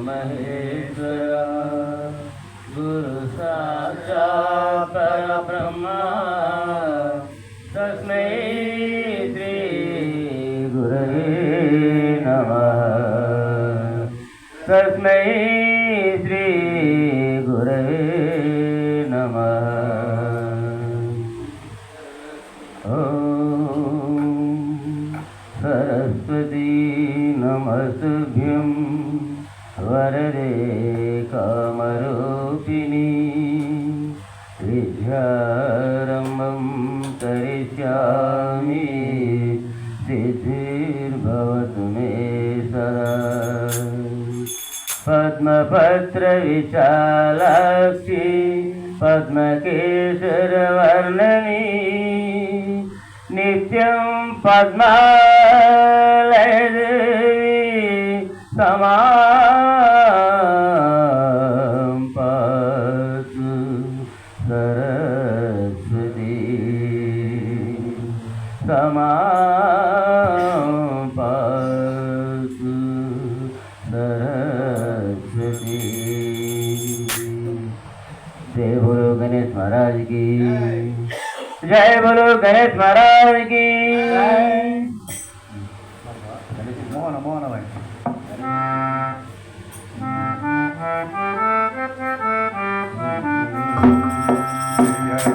महेश्वरा गुरु साक्षात् परब्रह्म तस्मै श्री गुरवे नमः। तस्मै श्री गुरवे नमः। सरस्वती नमस्तुभ्यं वरदे कामरूपिणी विद्यारम्भं करिष्यामि सिद्धिर्भवतु मे सदा। पद्मपत्रविशालाक्षी पद्मकेशरवर्णनी नित्यं पद्मालयदेवी समां पातु सरस्वती समां पातु सरस्वती। जय बोलो गणेश महाराज की जय। बोलो गणेश महाराज की मोहन मोहन भाई।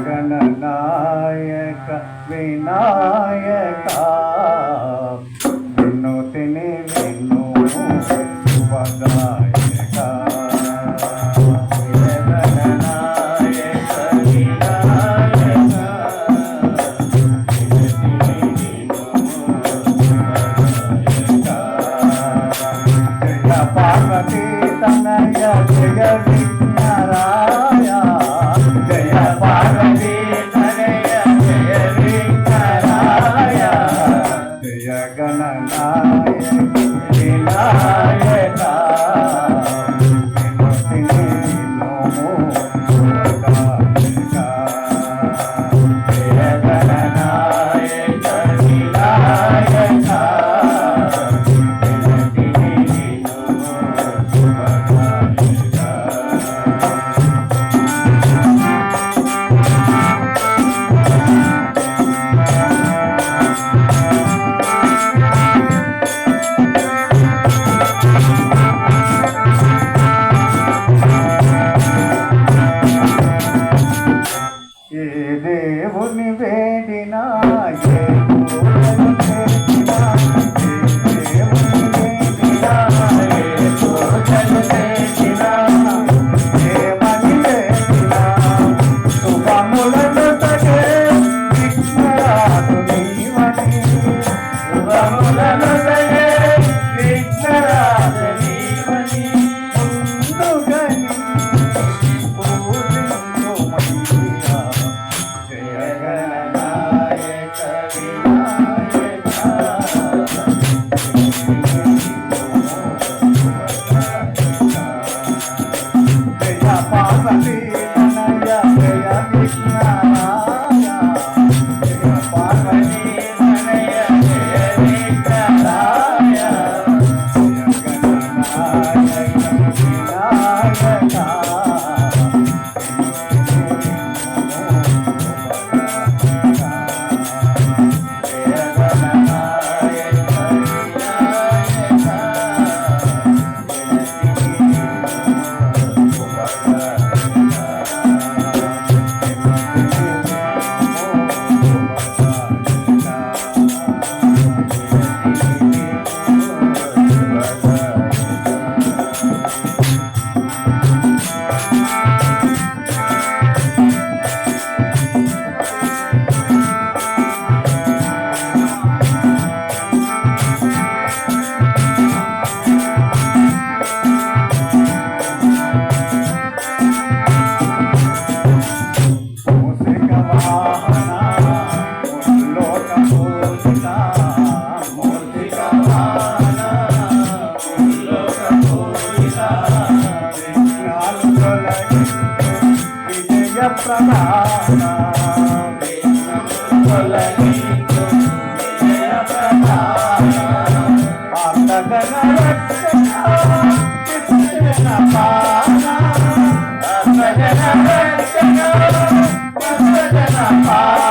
गणनायक विनायक विनोदिनी विनो शुभदायक। पार्वती तनय जय विघ्नराय जय पार्वती तनय जय विघ्नराय जय गणनायक विनायक विनोदिनी विनो शुभदायक। जय गणनायक विनायक దేవుని వేడినా ఏ పూజలు చేసినా దేవుని వేడినా ఏ పూజలు చేసినా ఏమని చేసినా శుభములను తగే విఘ్నరాదు నీవని శుభములను తగే విఘ్నరాదు నీవని ముందుగని ప్రధాన భజన